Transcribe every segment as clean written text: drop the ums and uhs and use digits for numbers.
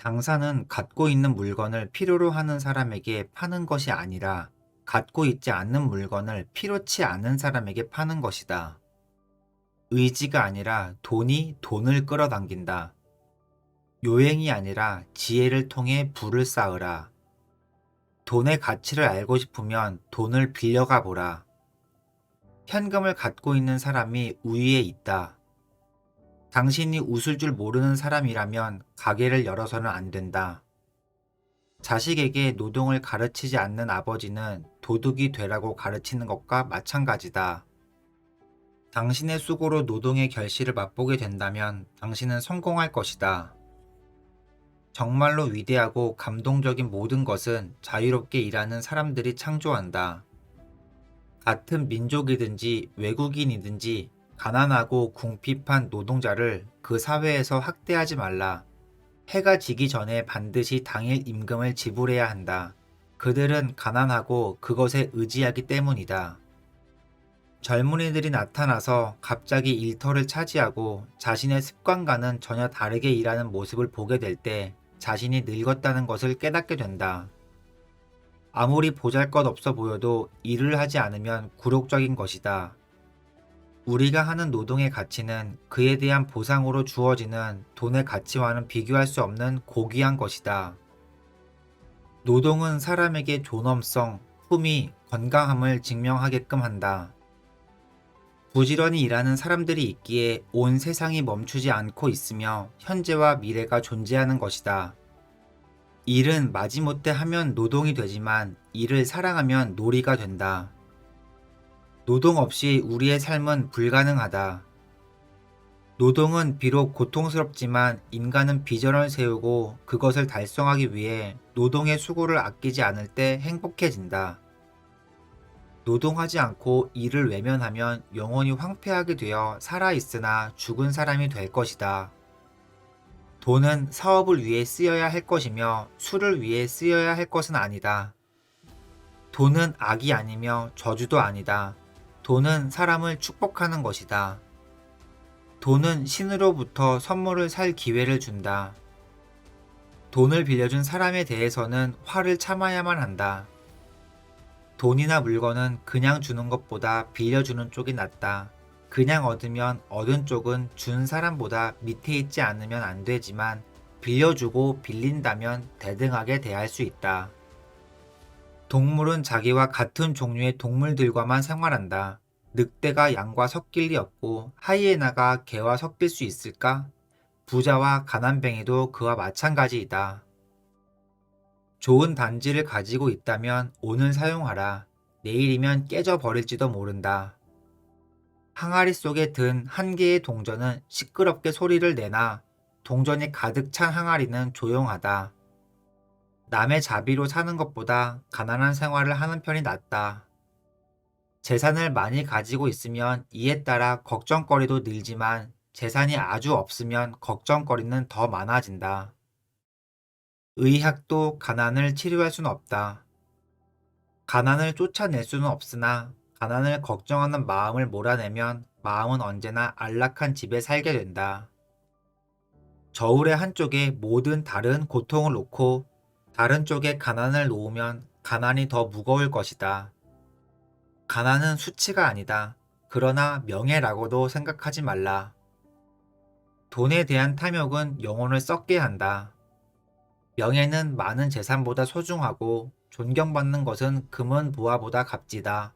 장사는 갖고 있는 물건을 필요로 하는 사람에게 파는 것이 아니라 갖고 있지 않는 물건을 필요치 않은 사람에게 파는 것이다. 의지가 아니라 돈이 돈을 끌어당긴다. 요행이 아니라 지혜를 통해 부를 쌓으라. 돈의 가치를 알고 싶으면 돈을 빌려가 보라. 현금을 갖고 있는 사람이 우위에 있다. 당신이 웃을 줄 모르는 사람이라면 가게를 열어서는 안 된다. 자식에게 노동을 가르치지 않는 아버지는 도둑이 되라고 가르치는 것과 마찬가지다. 당신의 수고로 노동의 결실을 맛보게 된다면 당신은 성공할 것이다. 정말로 위대하고 감동적인 모든 것은 자유롭게 일하는 사람들이 창조한다. 같은 민족이든지 외국인이든지 가난하고 궁핍한 노동자를 그 사회에서 학대하지 말라. 해가 지기 전에 반드시 당일 임금을 지불해야 한다. 그들은 가난하고 그것에 의지하기 때문이다. 젊은이들이 나타나서 갑자기 일터를 차지하고 자신의 습관과는 전혀 다르게 일하는 모습을 보게 될 때 자신이 늙었다는 것을 깨닫게 된다. 아무리 보잘것없어 보여도 일을 하지 않으면 굴욕적인 것이다. 우리가 하는 노동의 가치는 그에 대한 보상으로 주어지는 돈의 가치와는 비교할 수 없는 고귀한 것이다. 노동은 사람에게 존엄성, 품위, 건강함을 증명하게끔 한다. 부지런히 일하는 사람들이 있기에 온 세상이 멈추지 않고 있으며 현재와 미래가 존재하는 것이다. 일은 마지못해 하면 노동이 되지만 일을 사랑하면 놀이가 된다. 노동 없이 우리의 삶은 불가능하다. 노동은 비록 고통스럽지만 인간은 비전을 세우고 그것을 달성하기 위해 노동의 수고를 아끼지 않을 때 행복해진다. 노동하지 않고 일을 외면하면 영원히 황폐하게 되어 살아있으나 죽은 사람이 될 것이다. 돈은 사업을 위해 쓰여야 할 것이며 술을 위해 쓰여야 할 것은 아니다. 돈은 악이 아니며 저주도 아니다. 돈은 사람을 축복하는 것이다. 돈은 신으로부터 선물을 살 기회를 준다. 돈을 빌려준 사람에 대해서는 화를 참아야만 한다. 돈이나 물건은 그냥 주는 것보다 빌려주는 쪽이 낫다. 그냥 얻으면 얻은 쪽은 준 사람보다 밑에 있지 않으면 안 되지만 빌려주고 빌린다면 대등하게 대할 수 있다. 동물은 자기와 같은 종류의 동물들과만 생활한다. 늑대가 양과 섞일 리 없고 하이에나가 개와 섞일 수 있을까? 부자와 가난뱅이도 그와 마찬가지이다. 좋은 단지를 가지고 있다면 오늘 사용하라. 내일이면 깨져 버릴지도 모른다. 항아리 속에 든 한 개의 동전은 시끄럽게 소리를 내나 동전이 가득 찬 항아리는 조용하다. 남의 자비로 사는 것보다 가난한 생활을 하는 편이 낫다. 재산을 많이 가지고 있으면 이에 따라 걱정거리도 늘지만 재산이 아주 없으면 걱정거리는 더 많아진다. 의학도 가난을 치료할 수는 없다. 가난을 쫓아낼 수는 없으나 가난을 걱정하는 마음을 몰아내면 마음은 언제나 안락한 집에 살게 된다. 저울의 한쪽에 모든 다른 고통을 놓고 다른 쪽에 가난을 놓으면 가난이 더 무거울 것이다. 가난은 수치가 아니다. 그러나 명예라고도 생각하지 말라. 돈에 대한 탐욕은 영혼을 썩게 한다. 명예는 많은 재산보다 소중하고 존경받는 것은 금은 보화보다 값지다.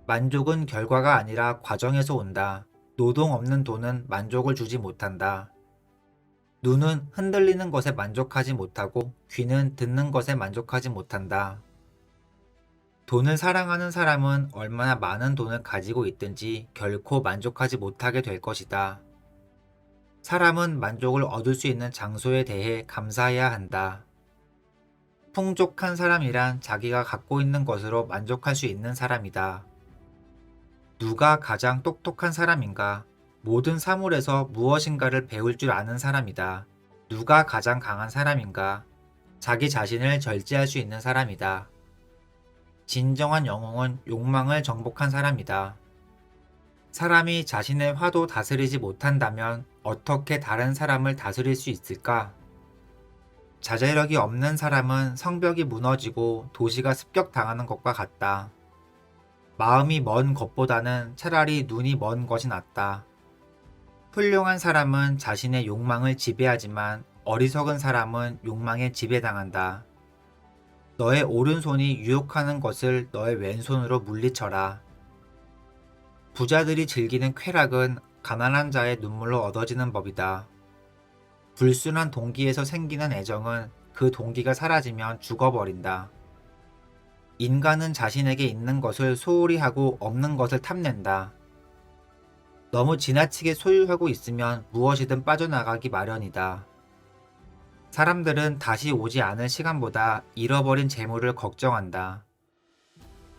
만족은 결과가 아니라 과정에서 온다. 노동 없는 돈은 만족을 주지 못한다. 눈은 흔들리는 것에 만족하지 못하고 귀는 듣는 것에 만족하지 못한다. 돈을 사랑하는 사람은 얼마나 많은 돈을 가지고 있든지 결코 만족하지 못하게 될 것이다. 사람은 만족을 얻을 수 있는 장소에 대해 감사해야 한다. 풍족한 사람이란 자기가 갖고 있는 것으로 만족할 수 있는 사람이다. 누가 가장 똑똑한 사람인가? 모든 사물에서 무엇인가를 배울 줄 아는 사람이다. 누가 가장 강한 사람인가? 자기 자신을 절제할 수 있는 사람이다. 진정한 영웅은 욕망을 정복한 사람이다. 사람이 자신의 화도 다스리지 못한다면 어떻게 다른 사람을 다스릴 수 있을까? 자제력이 없는 사람은 성벽이 무너지고 도시가 습격당하는 것과 같다. 마음이 먼 것보다는 차라리 눈이 먼 것이 낫다. 훌륭한 사람은 자신의 욕망을 지배하지만 어리석은 사람은 욕망에 지배당한다. 너의 오른손이 유혹하는 것을 너의 왼손으로 물리쳐라. 부자들이 즐기는 쾌락은 가난한 자의 눈물로 얻어지는 법이다. 불순한 동기에서 생기는 애정은 그 동기가 사라지면 죽어버린다. 인간은 자신에게 있는 것을 소홀히 하고 없는 것을 탐낸다. 너무 지나치게 소유하고 있으면 무엇이든 빠져나가기 마련이다. 사람들은 다시 오지 않을 시간보다 잃어버린 재물을 걱정한다.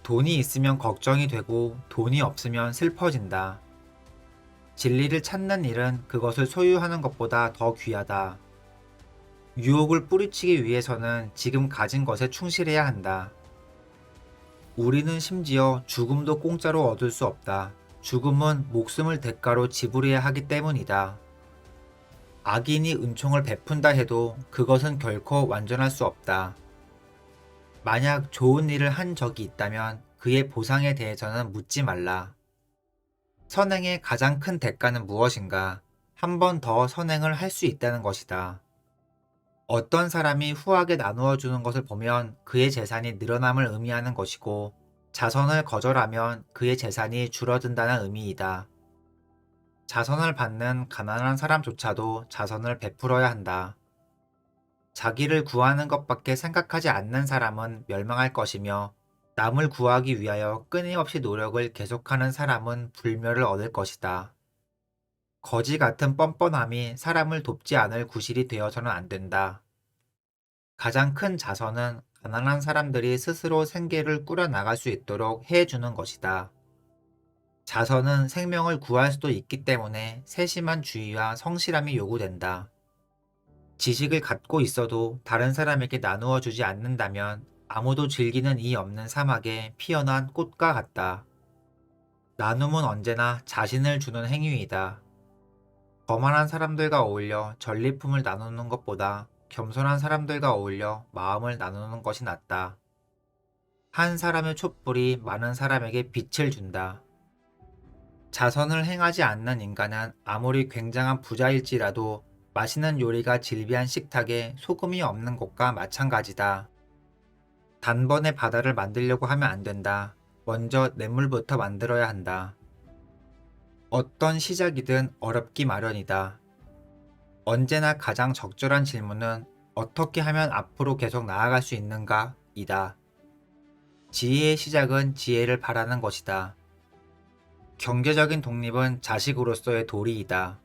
돈이 있으면 걱정이 되고 돈이 없으면 슬퍼진다. 진리를 찾는 일은 그것을 소유하는 것보다 더 귀하다. 유혹을 뿌리치기 위해서는 지금 가진 것에 충실해야 한다. 우리는 심지어 죽음도 공짜로 얻을 수 없다. 죽음은 목숨을 대가로 지불해야 하기 때문이다. 악인이 은총을 베푼다 해도 그것은 결코 완전할 수 없다. 만약 좋은 일을 한 적이 있다면 그의 보상에 대해서는 묻지 말라. 선행의 가장 큰 대가는 무엇인가? 한 번 더 선행을 할 수 있다는 것이다. 어떤 사람이 후하게 나누어 주는 것을 보면 그의 재산이 늘어남을 의미하는 것이고, 자선을 거절하면 그의 재산이 줄어든다는 의미이다. 자선을 받는 가난한 사람조차도 자선을 베풀어야 한다. 자기를 구하는 것밖에 생각하지 않는 사람은 멸망할 것이며, 남을 구하기 위하여 끊임없이 노력을 계속하는 사람은 불멸을 얻을 것이다. 거지 같은 뻔뻔함이 사람을 돕지 않을 구실이 되어서는 안 된다. 가장 큰 자선은 가난한 사람들이 스스로 생계를 꾸려나갈 수 있도록 해주는 것이다. 자선은 생명을 구할 수도 있기 때문에 세심한 주의와 성실함이 요구된다. 지식을 갖고 있어도 다른 사람에게 나누어 주지 않는다면 아무도 즐기는 이 없는 사막에 피어난 꽃과 같다. 나눔은 언제나 자신을 주는 행위이다. 거만한 사람들과 어울려 전리품을 나누는 것보다 겸손한 사람들과 어울려 마음을 나누는 것이 낫다. 한 사람의 촛불이 많은 사람에게 빛을 준다. 자선을 행하지 않는 인간은 아무리 굉장한 부자일지라도 맛있는 요리가 즐비한 식탁에 소금이 없는 것과 마찬가지다. 단번에 바다를 만들려고 하면 안 된다. 먼저 냇물부터 만들어야 한다. 어떤 시작이든 어렵기 마련이다. 언제나 가장 적절한 질문은 어떻게 하면 앞으로 계속 나아갈 수 있는가? 이다. 지혜의 시작은 지혜를 바라는 것이다. 경제적인 독립은 자식으로서의 도리이다.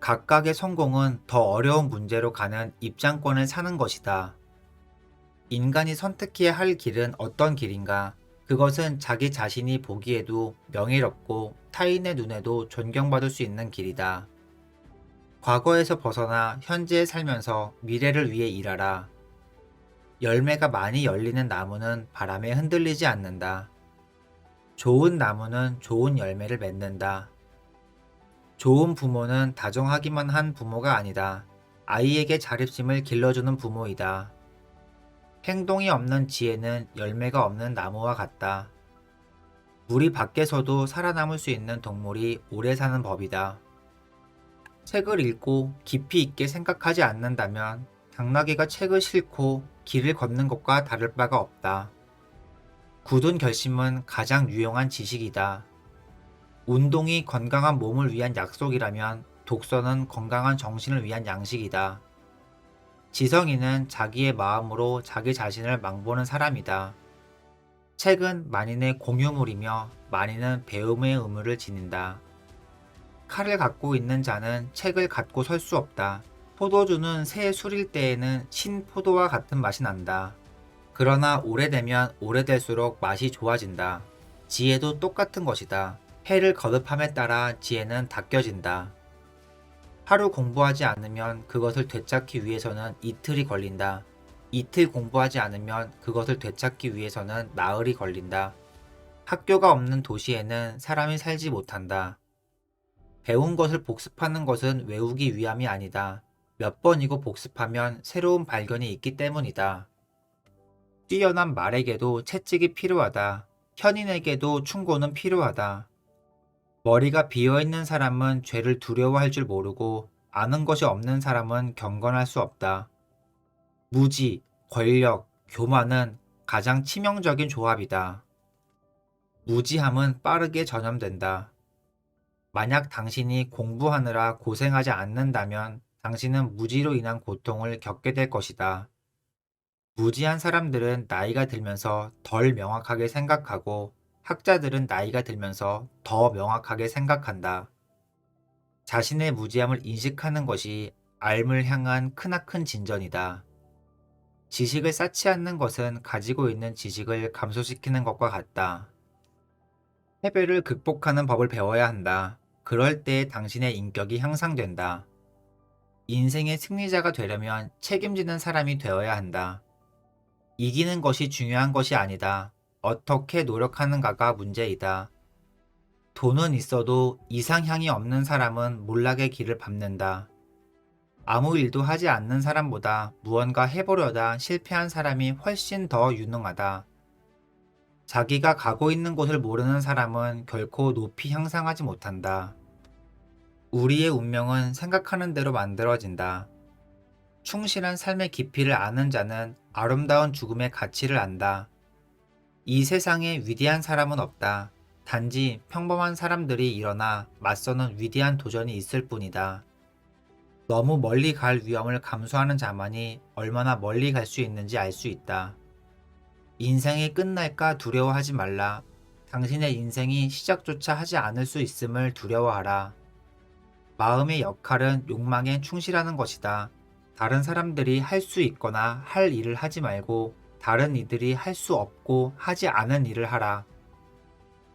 각각의 성공은 더 어려운 문제로 가는 입장권을 사는 것이다. 인간이 선택해야 할 길은 어떤 길인가? 그것은 자기 자신이 보기에도 명예롭고 타인의 눈에도 존경받을 수 있는 길이다. 과거에서 벗어나 현재에 살면서 미래를 위해 일하라. 열매가 많이 열리는 나무는 바람에 흔들리지 않는다. 좋은 나무는 좋은 열매를 맺는다. 좋은 부모는 다정하기만 한 부모가 아니다. 아이에게 자립심을 길러주는 부모이다. 행동이 없는 지혜는 열매가 없는 나무와 같다. 우리 밖에서도 살아남을 수 있는 동물이 오래 사는 법이다. 책을 읽고 깊이 있게 생각하지 않는다면 당나귀가 책을 싣고 길을 걷는 것과 다를 바가 없다. 굳은 결심은 가장 유용한 지식이다. 운동이 건강한 몸을 위한 약속이라면 독서는 건강한 정신을 위한 양식이다. 지성인은 자기의 마음으로 자기 자신을 망보는 사람이다. 책은 만인의 공유물이며 만인은 배움의 의무를 지닌다. 칼을 갖고 있는 자는 책을 갖고 설 수 없다. 포도주는 새 술일 때에는 신포도와 같은 맛이 난다. 그러나 오래되면 오래될수록 맛이 좋아진다. 지혜도 똑같은 것이다. 해를 거듭함에 따라 지혜는 닦여진다. 하루 공부하지 않으면 그것을 되찾기 위해서는 이틀이 걸린다. 이틀 공부하지 않으면 그것을 되찾기 위해서는 나흘이 걸린다. 학교가 없는 도시에는 사람이 살지 못한다. 배운 것을 복습하는 것은 외우기 위함이 아니다. 몇 번이고 복습하면 새로운 발견이 있기 때문이다. 뛰어난 말에게도 채찍이 필요하다. 현인에게도 충고는 필요하다. 머리가 비어있는 사람은 죄를 두려워할 줄 모르고 아는 것이 없는 사람은 경건할 수 없다. 무지, 권력, 교만은 가장 치명적인 조합이다. 무지함은 빠르게 전염된다. 만약 당신이 공부하느라 고생하지 않는다면 당신은 무지로 인한 고통을 겪게 될 것이다. 무지한 사람들은 나이가 들면서 덜 명확하게 생각하고 학자들은 나이가 들면서 더 명확하게 생각한다. 자신의 무지함을 인식하는 것이 삶을 향한 크나큰 진전이다. 지식을 쌓지 않는 것은 가지고 있는 지식을 감소시키는 것과 같다. 패배를 극복하는 법을 배워야 한다. 그럴 때 당신의 인격이 향상된다. 인생의 승리자가 되려면 책임지는 사람이 되어야 한다. 이기는 것이 중요한 것이 아니다. 어떻게 노력하는가가 문제이다. 돈은 있어도 이상향이 없는 사람은 몰락의 길을 밟는다. 아무 일도 하지 않는 사람보다 무언가 해보려다 실패한 사람이 훨씬 더 유능하다. 자기가 가고 있는 곳을 모르는 사람은 결코 높이 향상하지 못한다. 우리의 운명은 생각하는 대로 만들어진다. 충실한 삶의 깊이를 아는 자는 아름다운 죽음의 가치를 안다. 이 세상에 위대한 사람은 없다. 단지 평범한 사람들이 일어나 맞서는 위대한 도전이 있을 뿐이다. 너무 멀리 갈 위험을 감수하는 자만이 얼마나 멀리 갈 수 있는지 알 수 있다. 인생이 끝날까 두려워하지 말라. 당신의 인생이 시작조차 하지 않을 수 있음을 두려워하라. 마음의 역할은 욕망에 충실하는 것이다. 다른 사람들이 할 수 있거나 할 일을 하지 말고 다른 이들이 할 수 없고 하지 않은 일을 하라.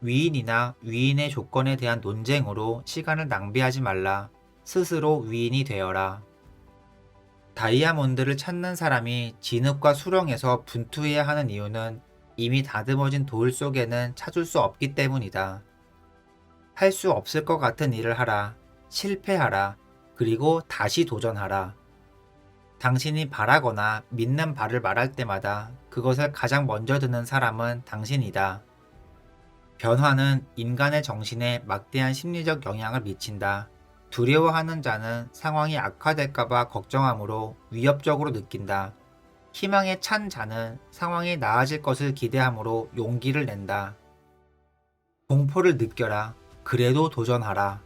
위인이나 위인의 조건에 대한 논쟁으로 시간을 낭비하지 말라. 스스로 위인이 되어라. 다이아몬드를 찾는 사람이 진흙과 수렁에서 분투해야 하는 이유는 이미 다듬어진 돌 속에는 찾을 수 없기 때문이다. 할 수 없을 것 같은 일을 하라. 실패하라. 그리고 다시 도전하라. 당신이 바라거나 믿는 바를 말할 때마다 그것을 가장 먼저 듣는 사람은 당신이다. 변화는 인간의 정신에 막대한 심리적 영향을 미친다. 두려워하는 자는 상황이 악화될까봐 걱정하므로 위협적으로 느낀다. 희망에 찬 자는 상황이 나아질 것을 기대하므로 용기를 낸다. 공포를 느껴라. 그래도 도전하라.